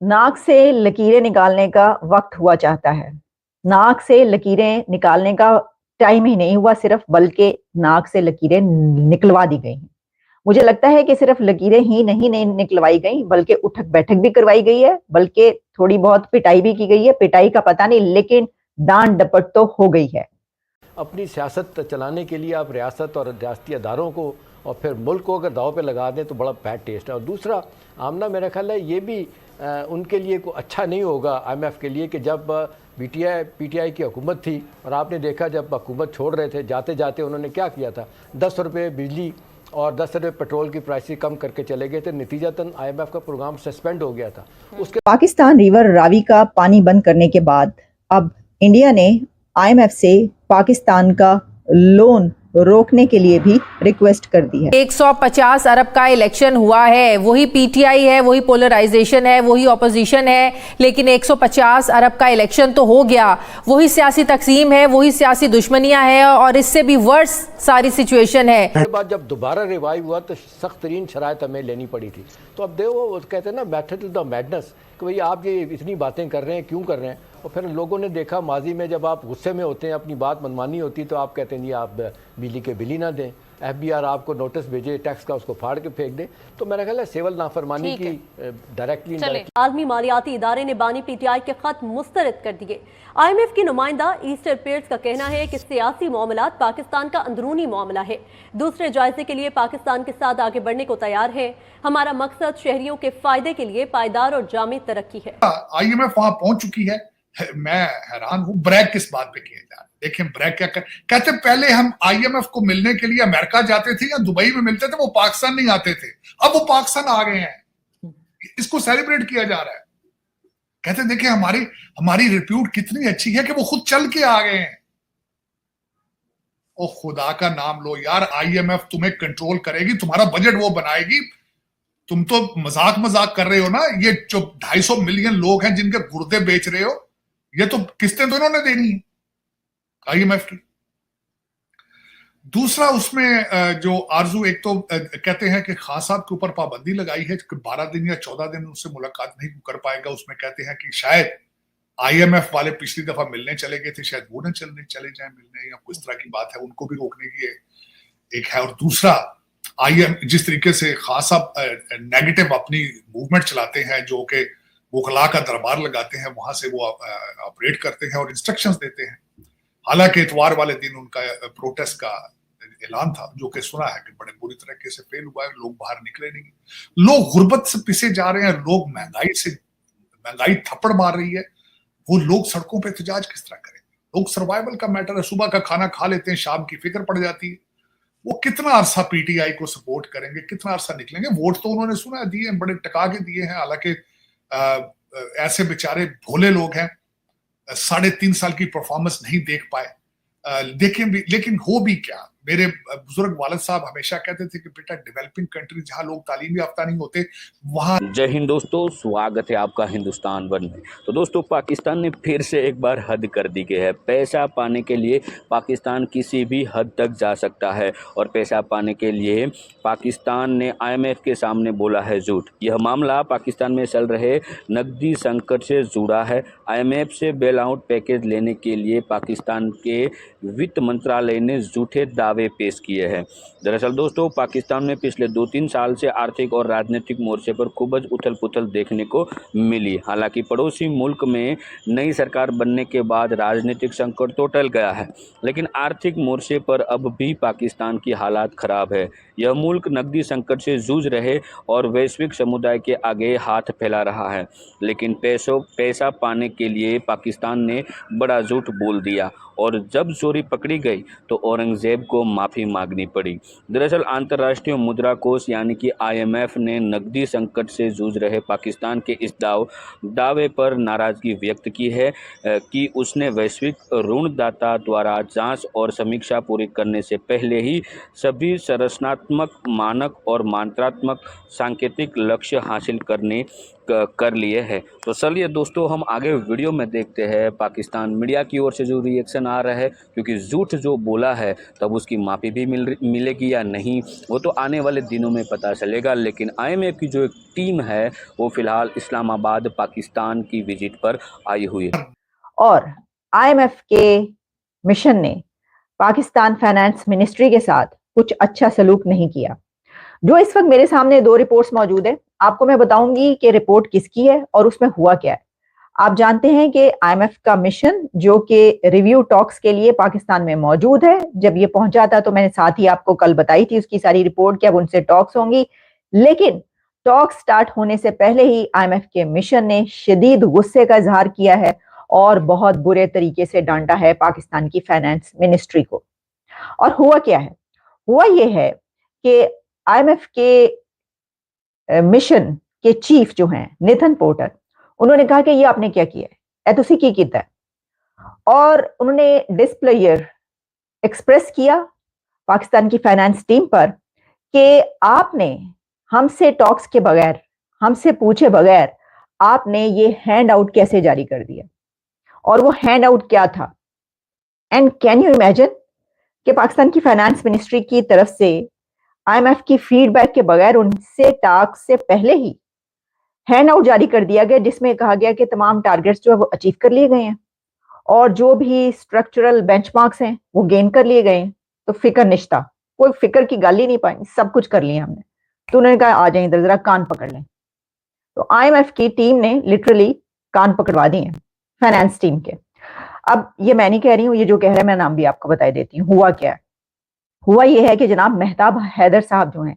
नाक से लकीरें निकालने का वक्त हुआ चाहता है। नाक से लकीरें निकालने का टाइम ही नहीं हुआ सिर्फ, बल्कि नाक से लकीरें निकलवा दी गई हैं। मुझे लगता है कि सिर्फ लकीरें ही नहीं निकलवाई गई, बल्कि उठक बैठक भी करवाई गई है, बल्कि थोड़ी बहुत पिटाई भी की गई है। पिटाई का पता नहीं, लेकिन डांट डपट तो हो गई है। अपनी सियासत चलाने के लिए आप रियासत और रियासती अदारों को और फिर मुल्क को अगर दाव पे लगा दें तो बड़ा बैड टेस्ट है। और दूसरा, आमना मेरा ख्याल है ये भी उनके लिए को अच्छा नहीं होगा IMF के लिए कि जब PTI की हुकूमत थी और आपने देखा जब हुकूमत छोड़ रहे थे, जाते जाते उन्होंने क्या किया था, 10 रुपये बिजली और 10 रुपये पेट्रोल की प्राइसेस कम करके चले गए थे। नतीजतन IMF का प्रोग्राम सस्पेंड हो गया था। उसके पाकिस्तान रिवर रावी का पानी बंद करने के बाद अब इंडिया ने IMF से पाकिस्तान का लोन रोकने के लिए भी रिक्वेस्ट कर दी है। 150 अरब का इलेक्शन हुआ है, वही PTI है, वही पोलराइजेशन है, वही ऑपोजिशन है, लेकिन 150 अरब का इलेक्शन तो हो गया। वही सियासी तकसीम है, वही सियासी दुश्मनियां हैं और इससे भी वर्स सारी सिचुएशन है। बाद जब दोबारा रिवाइव हुआ तो सख्त तरीन शराइत हमें लेनी पड़ी थी। तो अब देखो, कहते हैं ना मेथड द मैडनेस, कि भाई आप ये इतनी बातें कर रहे हैं, क्यों कर रहे हैं। और फिर लोगों ने देखा माजी में जब आप गुस्से में होते हैं, अपनी बात मनमानी होती है, तो आप कहते हैं जी आप बिजली के बिल ही ना दें, FBR आपको नोटिस भेजे टैक्स का, उसको फाड़ के फेंक दे। तो मेरा ख्याल है सिविल नाफरमानी की डायरेक्टली आलमी मालियाती इदारे ने बानी PTI के खत मुस्तरद कर दिए। IMF की नुमाइंदा ईस्टर पेयर्स का कहना है कि सियासी मामलात पाकिस्तान का अंदरूनी मामला है। दूसरे जायजे के लिए पाकिस्तान के साथ आगे बढ़ने को तैयार है। हमारा मकसद शहरियों के फायदे के लिए पायदार और जामी तरक्की है। IMF वहां पहुंच चुकी है। मैं हैरान हूं, ब्रैक किस बात पे किए जा रहे हैं। देखें ब्रैक क्या कहते, पहले हम IMF को मिलने के लिए अमेरिका जाते थे या दुबई में मिलते थे, वो पाकिस्तान नहीं आते थे। अब वो पाकिस्तान आ गए हैं, इसको सेलिब्रेट किया जा रहा है। कहते देखें हमारी रिप्यूट कितनी अच्छी है कि वो खुद चल के आ गए हैं। ओ खुदा का नाम लो यार, IMF तुम्हें कंट्रोल करेगी, तुम्हारा बजट वो बनाएगी। तुम तो मजाक कर रहे हो ना। ये जो 250 मिलियन लोग हैं जिनके गुर्दे बेच रहे हो, ये तो किस्तें तो इन्होंने देनी है IMF की। दूसरा उसमें जो आरजू, एक तो कहते हैं कि खान साहब के ऊपर पाबंदी लगाई है कि 12 दिन या 14 दिन उनसे मुलाकात नहीं कर पाएगा। उसमें कहते हैं कि शायद IMF वाले पिछली दफा मिलने चले गए थे, शायद वो न चले जाए मिलने, या कुछ तरह की बात है, उनको भी रोकने की एक है। और दूसरा जिस तरीके से खान साहब नेगेटिव अपनी मूवमेंट चलाते हैं, जो कि वकला का दरबार लगाते हैं, वहां से वो ऑपरेट करते हैं और इंस्ट्रक्शंस देते हैं। हालांकि इतवार वाले दिन उनका प्रोटेस्ट का ऐलान था, जो कि सुना है कि बड़े बुरी तरीके से फेल हुआ है। लोग बाहर निकले नहीं, लोग गुर्बत से पिसे जा रहे हैं, लोग महंगाई थप्पड़ मार रही है। वो लोग सड़कों पे एहतजाज किस तरह करेंगे? लोग सर्वाइवल का मैटर है, सुबह का खाना खा लेते हैं, शाम की फिक्र पड़ जाती है। वो कितना अरसा PTI को सपोर्ट करेंगे, कितना अरसा निकलेंगे? वोट तो उन्होंने सुना दिए, बड़े टका के दिए हैं। हालांकि ऐसे बेचारे भोले लोग हैं, 3.5 साल की परफॉर्मेंस नहीं देख पाए। देखें भी, लेकिन हो भी क्या। मेरे बुजुर्ग वालिद साहब हमेशा कहते थे कि बेटा डेवलपिंग कंट्री जहां लोग तालीम याफ्ता नहीं होते वहां। जय हिंद दोस्तों, स्वागत है आपका हिंदुस्तान वन में। तो दोस्तों, पाकिस्तान ने फिर से एक बार हद कर दी है। पैसा पाने के लिए पाकिस्तान किसी भी हद तक जा सकता है और पैसा पाने के लिए पाकिस्तान ने IMF के सामने बोला है झूठ। यह मामला पाकिस्तान में चल रहे नकदी संकट से जुड़ा है। IMF से बेल आउट पैकेज लेने के लिए पाकिस्तान के वित्त मंत्रालय ने झूठे दावे पेश किए हैं। दरअसल दोस्तों, पाकिस्तान में पिछले 2-3 साल से आर्थिक और राजनीतिक मोर्चे पर खूब उथल पुथल देखने को मिली। हालांकि पड़ोसी मुल्क में नई सरकार बनने के बाद राजनीतिक संकट तो टल गया है, लेकिन आर्थिक मोर्चे पर अब भी पाकिस्तान की हालात खराब है। यह मुल्क नकदी संकट से जूझ रहे और वैश्विक समुदाय के आगे हाथ फैला रहा है, लेकिन पैसा पाने के लिए पाकिस्तान ने बड़ा झूठ बोल दिया और जब चोरी पकड़ी गई तो औरंगजेब को माफ़ी मांगनी पड़ी। दरअसल अंतर्राष्ट्रीय मुद्रा कोष यानी कि IMF ने नकदी संकट से जूझ रहे पाकिस्तान के इस दावे पर नाराज़गी व्यक्त की है कि उसने वैश्विक ऋणदाता द्वारा जांच और समीक्षा पूरी करने से पहले ही सभी संरचनात्मक मानक और मात्रात्मक सांकेतिक लक्ष्य हासिल कर लिए हैं। तो चलिए दोस्तों, हम आगे वीडियो में देखते हैं पाकिस्तान मीडिया की ओर से जो रिएक्शन आ रहा है, क्योंकि झूठ जो बोला है तब उसकी की माफ़ी भी मिलेगी या नहीं, वो तो आने वाले दिनों में पता चलेगा। लेकिन IMF की जो एक टीम है वो फ़िलहाल इस्लामाबाद पाकिस्तान की विजिट पर आई हुई है। और IMF के मिशन ने पाकिस्तान फाइनेंस मिनिस्ट्री के साथ कुछ अच्छा सलूक नहीं किया। जो इस वक्त मेरे सामने 2 रिपोर्ट्स मौजूद है, आपको मैं बताऊंगी कि रिपोर्ट किसकी है और उसमें हुआ क्या है। आप जानते हैं कि IMF का मिशन जो कि रिव्यू टॉक्स के लिए पाकिस्तान में मौजूद है, जब ये पहुंचा था तो मैंने साथ ही आपको कल बताई थी उसकी सारी रिपोर्ट कि अब उनसे टॉक्स होंगी, लेकिन टॉक्स स्टार्ट होने से पहले ही IMF के मिशन ने शदीद गुस्से का इजहार किया है और बहुत बुरे तरीके से डांटा है पाकिस्तान की फाइनेंस मिनिस्ट्री को। और हुआ क्या है? हुआ ये है कि IMF के मिशन के चीफ जो हैं नेथन पोर्टर, उन्होंने कहा कि ये आपने क्या किया है, ए तुसी की कीता है, और उन्होंने डिस्प्लेयर एक्सप्रेस किया पाकिस्तान की फाइनेंस टीम पर कि आपने हमसे टॉक्स के बगैर, हमसे पूछे बगैर आपने ये हैंड आउट कैसे जारी कर दिया, और वो हैंड आउट क्या था। एंड कैन यू इमेजिन कि पाकिस्तान की फाइनेंस मिनिस्ट्री की तरफ से IMF की फीडबैक के बगैर उनसे टॉक्स से पहले ही हैंड आउट जारी कर दिया गया जिसमें कहा गया कि तमाम टारगेट्स जो है वो अचीव कर लिए गए हैं और जो भी स्ट्रक्चरल बेंचमार्क्स हैं वो गेन कर लिए गए हैं। तो फिक्र निश्ता, कोई फिक्र की गाल ही नहीं पाई, सब कुछ कर लिया हमने। तो उन्होंने कहा आ जाए इधर, जरा कान पकड़ लें। तो IMF की टीम ने लिटरली कान पकड़वा दिए फाइनेंस टीम के। अब ये मैं नहीं कह रही हूँ, ये जो कह रहा है मैं नाम भी आपको बताई देती हूँ। हुआ क्या है? हुआ ये है कि जनाब मेहताब हैदर साहब जो हैं,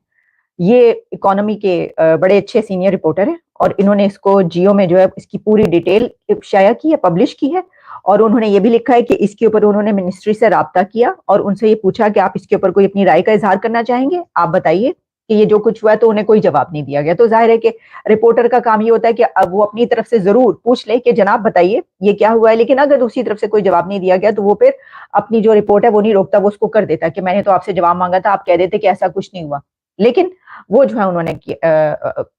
ये इकोनॉमी के बड़े अच्छे सीनियर रिपोर्टर हैं और इन्होंने इसको जियो में जो है इसकी पूरी डिटेल शाया की है, पब्लिश की है, और उन्होंने ये भी लिखा है कि इसके ऊपर उन्होंने मिनिस्ट्री से राब्ता किया और उनसे ये पूछा कि आप इसके ऊपर कोई अपनी राय का इजहार करना चाहेंगे, आप बताइए कि ये जो कुछ हुआ है। तो उन्हें कोई जवाब नहीं दिया गया। तो जाहिर है कि रिपोर्टर का काम ये होता है कि अब वो अपनी तरफ से जरूर पूछ ले कि जनाब बताइए ये क्या हुआ है, लेकिन अगर दूसरी तरफ से कोई जवाब नहीं दिया गया तो वो फिर अपनी जो रिपोर्ट है वो नहीं रोकता, वो उसको कर देता कि मैंने तो आपसे जवाब मांगा था, आप कह देते कि ऐसा कुछ नहीं हुआ। लेकिन वो जो है उन्होंने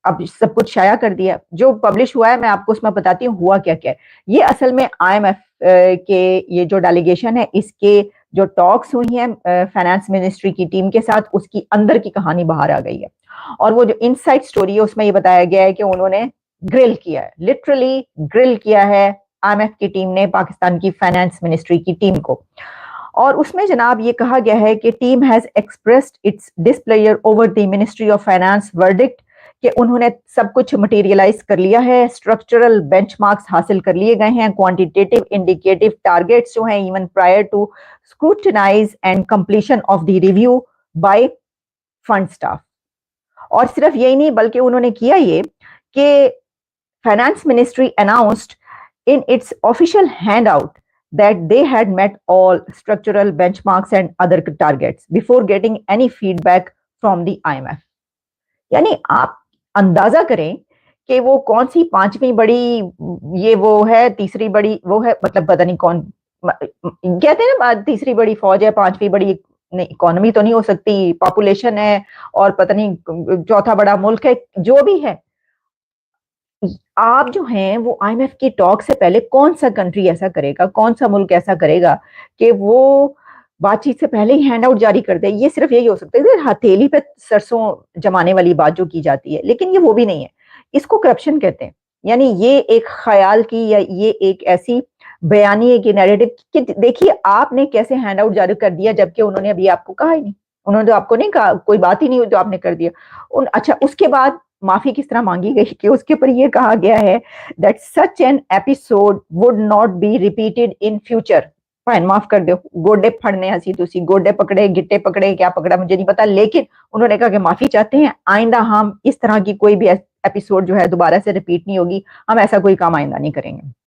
अब सब कुछ शाया कर दिया। जो पब्लिश हुआ है मैं आपको उसमें बताती हूँ हुआ क्या क्या है। ये असल में IMF के ये जो डेलीगेशन है इसके जो टॉक्स हुई हैं फाइनेंस मिनिस्ट्री की टीम के साथ, उसकी अंदर की कहानी बाहर आ गई है। और वो जो इनसाइड स्टोरी है उसमें ये बताया गया है कि उन्होंने ग्रिल किया है, लिटरली ग्रिल किया है IMF की टीम ने पाकिस्तान की फाइनेंस मिनिस्ट्री की टीम को। और उसमें जनाब ये कहा गया है कि team has expressed its displeasure over the ministry of finance verdict, कि उन्होंने सब कुछ मटेरियलाइज कर लिया है, स्ट्रक्चरल बेंचमार्क्स हासिल कर लिए गए हैं, क्वांटिटेटिव इंडिकेटिव टारगेट्स जो हैं even prior to scrutinize and completion of the review by fund staff. और सिर्फ यही नहीं बल्कि उन्होंने किया ये कि finance ministry announced in its official handout that they had met all structural benchmarks and other targets before getting any feedback from the IMF। यानी आप अंदाजा करें कि वो कौन सी पांचवी बड़ी ये वो है, तीसरी बड़ी वो है, मतलब पता नहीं कौन कहते हैं ना, तीसरी बड़ी फौज है, पांचवी बड़ी इकोनॉमी तो नहीं हो सकती, पॉपुलेशन है, और पता नहीं चौथा बड़ा मुल्क है, जो भी है। आप जो हैं वो IMF की टॉक से पहले कौन सा कंट्री ऐसा करेगा, कौन सा मुल्क ऐसा करेगा कि वो बातचीत से पहले ही हैंड आउट जारी कर दे। ये सिर्फ यही हो सकता है, हथेली पे सरसों जमाने वाली बात जो की जाती है, लेकिन ये वो भी नहीं है, इसको करप्शन कहते हैं। यानी ये एक ख्याल की या ये एक ऐसी बयानी है कि नैरेटिव कि देखिए आपने कैसे हैंड आउट जारी कर दिया, जबकि उन्होंने अभी आपको कहा ही नहीं, उन्होंने तो आपको नहीं कहा, कोई बात ही नहीं जो आपने कर दिया। अच्छा, उसके बाद माफी किस तरह मांगी गई कि उसके ऊपर ये कहा गया है that such an episode would not be repeated in future. Fine, माफ कर दो, गोडे फड़ने हंसी तुसी, गोडे पकड़े गिट्टे पकड़े, क्या पकड़ा मुझे नहीं पता, लेकिन उन्होंने कहा कि माफी चाहते हैं, आइंदा हम इस तरह की कोई भी एपिसोड जो है दोबारा से रिपीट नहीं होगी, हम ऐसा कोई काम आइंदा नहीं करेंगे।